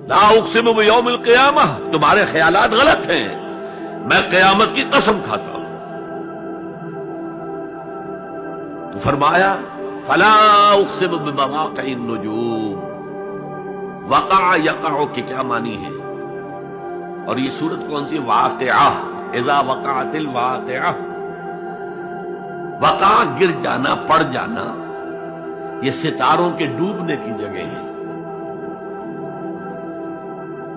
لا اقسم بیوم القیامہ، تمہارے خیالات غلط ہیں، میں قیامت کی قسم کھاتا ہوں۔ تو فرمایا فلا اقسم بمواقع النجوم، وقع یقع کے کیا معنی ہے؟ اور یہ سورت کون سی؟ واقعہ، اذا وقعت الواقعہ، وقع گر جانا، پڑ جانا، یہ ستاروں کے ڈوبنے کی جگہ ہے۔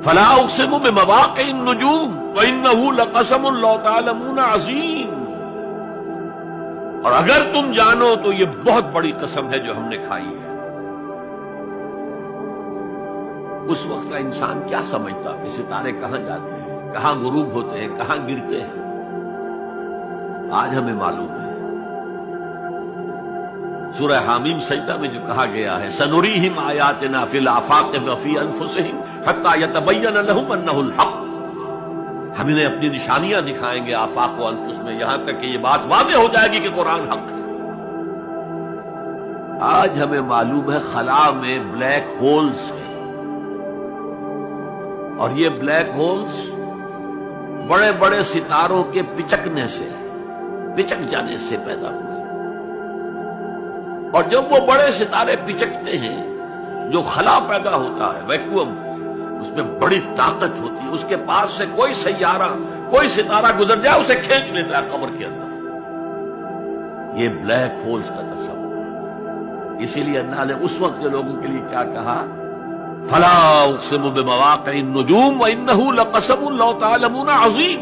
فلا اقسم بمواقع النجوم وانه لقسم لو تعلمون عظیم، اور اگر تم جانو تو یہ بہت بڑی قسم ہے جو ہم نے کھائی ہے۔ اس وقت کا انسان کیا سمجھتا کہ ستارے کہاں جاتے ہیں، کہاں غروب ہوتے ہیں، کہاں گرتے ہیں؟ آج ہمیں معلوم ہے۔ سورہ حامیم سجدہ میں جو کہا گیا ہے سنریہم آیاتنا فی الآفاق وفی انفسہم حتی یتبین لہم انہ الحق، ہم انہیں اپنی نشانیاں دکھائیں گے آفاق و انفس میں، یہاں تک کہ یہ بات واضح ہو جائے گی کہ قرآن حق ہے۔ آج ہمیں معلوم ہے خلا میں بلیک ہولز ہیں، اور یہ بلیک ہولز بڑے بڑے ستاروں کے پچکنے سے، پچک جانے سے پیدا ہوئے، اور جب وہ بڑے ستارے پچکتے ہیں، جو خلا پیدا ہوتا ہے، ویکیوم، اس میں بڑی طاقت ہوتی ہے، اس کے پاس سے کوئی سیارہ، کوئی ستارہ گزر جائے اسے کھینچ لیتا ہے قبر کے اندر۔ یہ بلیک ہولز کا تصور۔ اسی لیے اللہ نے اس وقت کے لوگوں کے لیے کیا کہا؟ فلا اقسم بمواقع النجوم وانه لقسم لو تعلمون عظیم،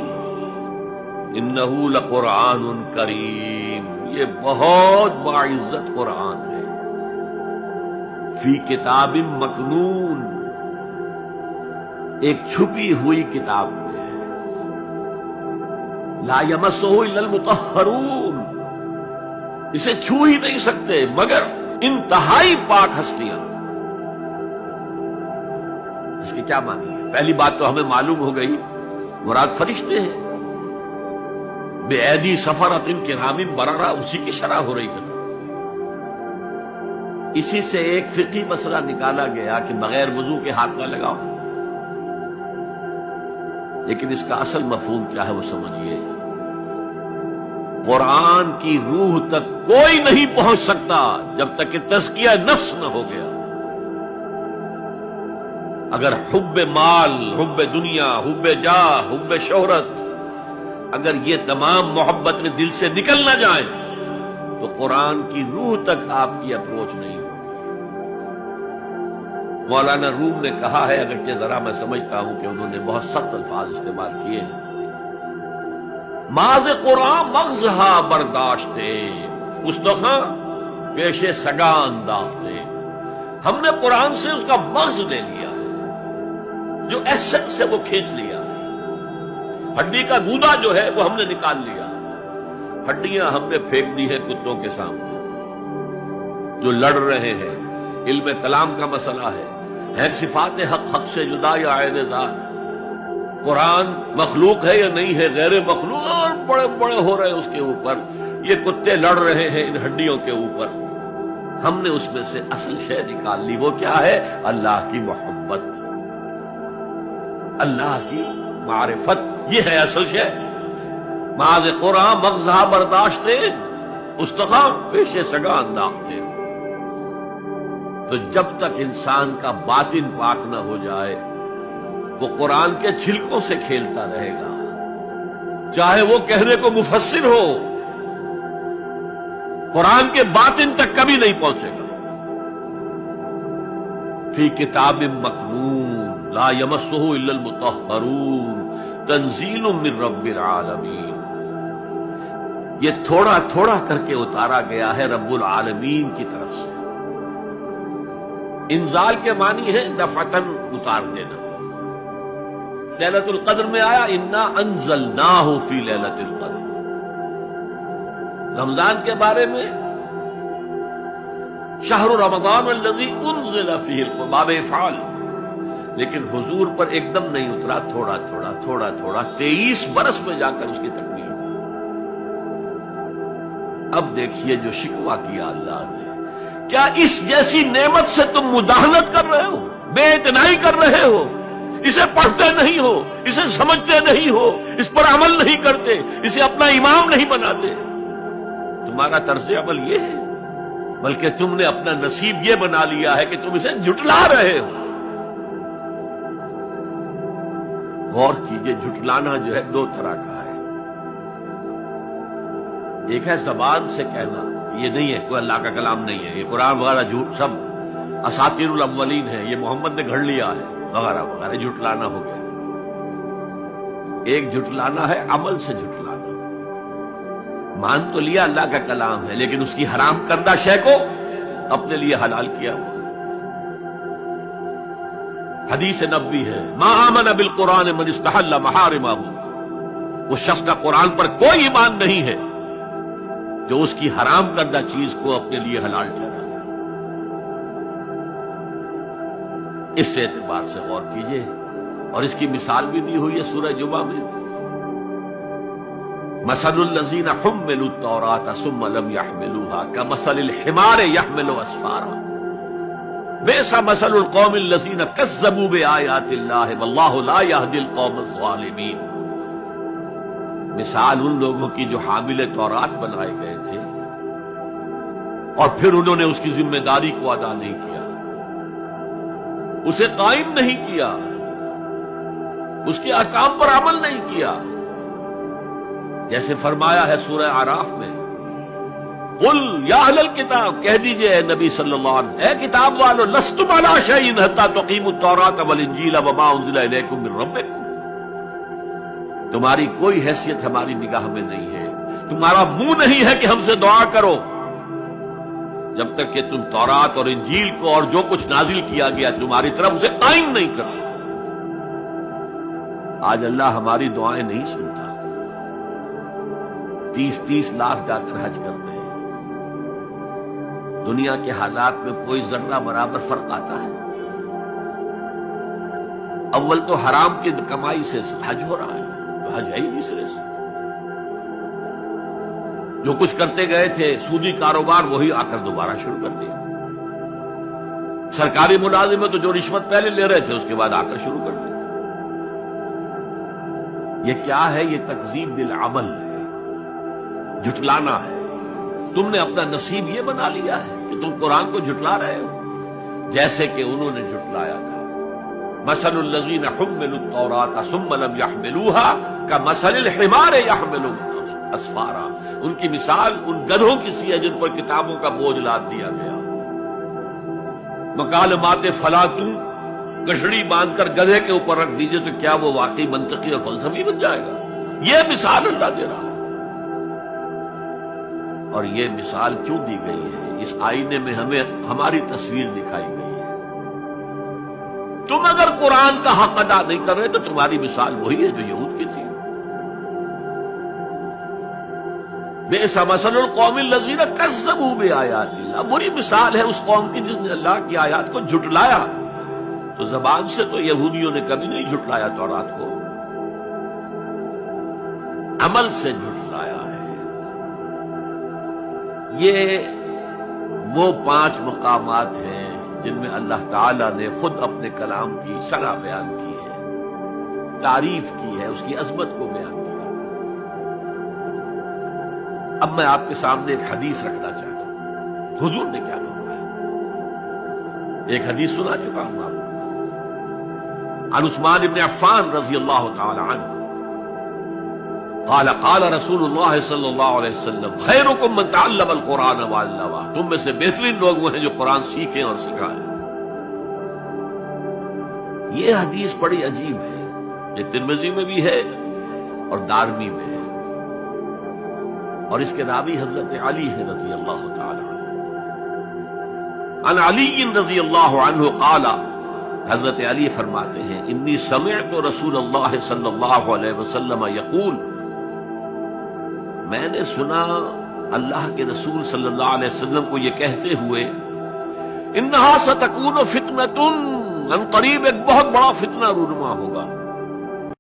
انه لقرآن کریم، یہ بہت باعزت قرآن ہے، فی کتاب مکنون، ایک چھپی ہوئی کتاب میں ہے، لا یمسہ الا المطہرون، اسے چھو ہی نہیں سکتے مگر انتہائی پاک ہستیاں۔ اس کی کیا معنی ہے؟ پہلی بات تو ہمیں معلوم ہو گئی، مراد فرشتے ہیں، بے ایدی سفرۃ کرام بررہ، اسی کی شرح ہو رہی ہے۔ اسی سے ایک فقہی مسئلہ نکالا گیا کہ بغیر وضو کے ہاتھ نہ لگاؤ، لیکن اس کا اصل مفہوم کیا ہے وہ سمجھیے۔ قرآن کی روح تک کوئی نہیں پہنچ سکتا جب تک کہ تزکیہ نفس نہ ہو گیا۔ اگر حب مال، حب دنیا، حب جاہ، حب شہرت، اگر یہ تمام محبت دل سے نکل نہ جائے تو قرآن کی روح تک آپ کی اپروچ نہیں ہوگی۔ مولانا روم نے کہا ہے، اگرچہ ذرا میں سمجھتا ہوں کہ انہوں نے بہت سخت الفاظ استعمال کیے ہیں، ماز قرآن مغزہا برداشتے استخاں پیش سگا انداختے، ہم نے قرآن سے اس کا مغز لے لیا ہے، جو ایسنس سے وہ کھینچ لیا ہے، ہڈی کا گودا جو ہے وہ ہم نے نکال لیا، ہڈیاں ہم نے پھینک دی ہیں کتوں کے سامنے جو لڑ رہے ہیں۔ علم کلام کا مسئلہ ہے صفات حق سے جدا یا عین ذات، قرآن مخلوق ہے یا نہیں ہے، غیر مخلوق، اور بڑے بڑے ہو رہے ہیں اس کے اوپر، یہ کتے لڑ رہے ہیں ان ہڈیوں کے اوپر۔ ہم نے اس میں سے اصل شے نکال لی، وہ کیا ہے؟ اللہ کی محبت، اللہ کی معرفت، یہ ہے اصل شے۔ ماذ قرآن مغزہ برداشتے استخاں پیش سگا انداختے۔ تو جب تک انسان کا باطن پاک نہ ہو جائے وہ قرآن کے چھلکوں سے کھیلتا رہے گا، چاہے وہ کہنے کو مفسر ہو، قرآن کے باطن تک کبھی نہیں پہنچے گا۔ فی کتاب مکنون لا یمسہ الا المطہرون تنزیل من رب العالمین، یہ تھوڑا تھوڑا کر کے اتارا گیا ہے رب العالمین کی طرف سے۔ انزال کے معنی ہے دفعتاً اتار دینا۔ لیلۃ القدر میں آیا انا انزلناہ فی لیلۃ القدر، رمضان کے بارے میں شہر رمضان الذی انزل فیہ القرآن، باب افعال، لیکن حضور پر ایک دم نہیں اترا، تھوڑا تھوڑا تھوڑا تھوڑا 23 برس میں جا کر اس کی تکمیل ہوئی۔ اب دیکھیے جو شکوہ کیا اللہ نے، کیا اس جیسی نعمت سے تم مداہنت کر رہے ہو، بے اعتنائی کر رہے ہو؟ اسے پڑھتے نہیں ہو، اسے سمجھتے نہیں ہو، اس پر عمل نہیں کرتے، اسے اپنا امام نہیں بناتے، تمہارا طرز عمل یہ ہے، بلکہ تم نے اپنا نصیب یہ بنا لیا ہے کہ تم اسے جھٹلا رہے ہو۔ غور کیجئے، جھٹلانا جو ہے دو طرح کا ہے۔ ایک ہے زبان سے کہنا، یہ نہیں ہے کوئی اللہ کا کلام نہیں ہے، یہ قرآن وغیرہ جھوٹ سب اساطیر الاولین ہے، یہ محمد نے گھڑ لیا ہے وغیرہ وغیرہ، جھٹلانا ہو گیا۔ ایک جھٹلانا ہے عمل سے جھٹلانا، مان تو لیا اللہ کا کلام ہے لیکن اس کی حرام کردہ شے کو اپنے لیے حلال کیا ہوا۔ حدیث نبوی ہے، ما آمن بالقرآن من استحل محارمہ، اس شخص کا قرآن پر کوئی ایمان نہیں ہے جو اس کی حرام کردہ چیز کو اپنے لیے حلال ٹھہرا۔ اس اعتبار سے غور کیجئے، اور اس کی مثال بھی دی ہوئی ہے سورہ جمعہ میں، مثل الذین حملوا التوراۃ ثم لم يحملوها كمثل الحمار يحمل اسفارا بئس مثل القوم الذین کذبوا بآیات اللہ واللہ لا يهدی القوم الظالمین۔ مثال ان لوگوں کی جو حامل تورات بنائے گئے تھے اور پھر انہوں نے اس کی ذمہ داری کو ادا نہیں کیا، اسے قائم نہیں کیا، اس کے احکام پر عمل نہیں کیا۔ جیسے فرمایا ہے سورہ اعراف میں، قل یا اہل الکتاب، کہہ دیجئے اے نبی صلی اللہ علیہ وسلم، اے کتاب والو، لستم علی شیء حتی تقیموا التوراۃ والانجیل وما انزل الیکم من ربکم، تمہاری کوئی حیثیت ہماری نگاہ میں نہیں ہے، تمہارا منہ نہیں ہے کہ ہم سے دعا کرو جب تک کہ تم تورات اور انجیل کو اور جو کچھ نازل کیا گیا تمہاری طرف اسے قائم نہیں کرو۔ آج اللہ ہماری دعائیں نہیں سنتا، 30 لاکھ جا کر حج کرتے ہیں، دنیا کے حالات میں کوئی ذرہ برابر فرق آتا ہے؟ اول تو حرام کی کمائی سے حج ہو رہا ہے، تو حج ہے ہی نہیں سرے سے۔ جو کچھ کرتے گئے تھے سودی کاروبار وہی آ کر دوبارہ شروع کر دیا، سرکاری ملازم تو جو رشوت پہلے لے رہے تھے اس کے بعد آ کر شروع کر دیا۔ یہ کیا ہے؟ یہ تکذیب بالعمل ہے، جھٹلانا ہے۔ تم نے اپنا نصیب یہ بنا لیا ہے کہ تم قرآن کو جھٹلا رہے ہو جیسے کہ انہوں نے جھٹلایا تھا۔ مثل الذین حملوا التوراۃ ثم لم يحملوها كمثل الحمار يحمل اسفارا، ان کی مثال ان گدھوں کی سی ہے جن پر کتابوں کا بوجھ لاد دیا گیا۔ مکالمات فلاطوں، کشڑی باندھ کر گدھے کے اوپر رکھ دیجئے تو کیا وہ واقعی منطقی اور فلسفی بن جائے گا؟ یہ مثال اللہ دے رہا ہے۔ اور یہ مثال کیوں دی گئی ہے؟ اس آئینے میں ہمیں ہماری تصویر دکھائی گئی ہے۔ تم اگر قرآن کا حق ادا نہیں کر رہے تو تمہاری مثال وہی ہے جو یہود کی تھی۔ بئس مثل القوم الذین کذبوا بآیات اللہ، بری مثال ہے اس قوم کی جس نے اللہ کی آیات کو جھٹلایا۔ تو زبان سے تو یہودیوں نے کبھی نہیں جھٹلایا تورات کو، عمل سے جھٹلایا ہے۔ یہ وہ 5 مقامات ہیں جن میں اللہ تعالی نے خود اپنے کلام کی شرح بیان کی ہے، تعریف کی ہے، اس کی عظمت کو بیان کیا۔ اب میں آپ کے سامنے ایک حدیث رکھنا چاہتا ہوں، حضور نے کیا فرمایا۔ ایک حدیث سنا چکا ہوں آپ کو، عن عثمان بن عفان رضی اللہ تعالی عنہ قال قال رسول اللہ صلی اللہ علیہ وسلم خیرکم من تعلم القرآن وعلمہ، تم میں سے بہترین لوگ وہ ہیں جو قرآن سیکھیں اور سکھائیں۔ یہ حدیث بڑی عجیب ہے، یہ ترمذی میں بھی ہے اور دارمی میں ہے، اور اس کے راوی حضرت علی ہے رضی اللہ تعالی عنہ۔ عن علی رضی اللہ عنہ قال، حضرت علی فرماتے ہیں انی سمعت رسول اللہ صلی اللہ علیہ وسلم یقول، میں نے سنا اللہ کے رسول صلی اللہ علیہ وسلم کو یہ کہتے ہوئے، انہا ستکون فتنۃ، ان قریب ایک بہت بڑا فتنہ رونما ہوگا،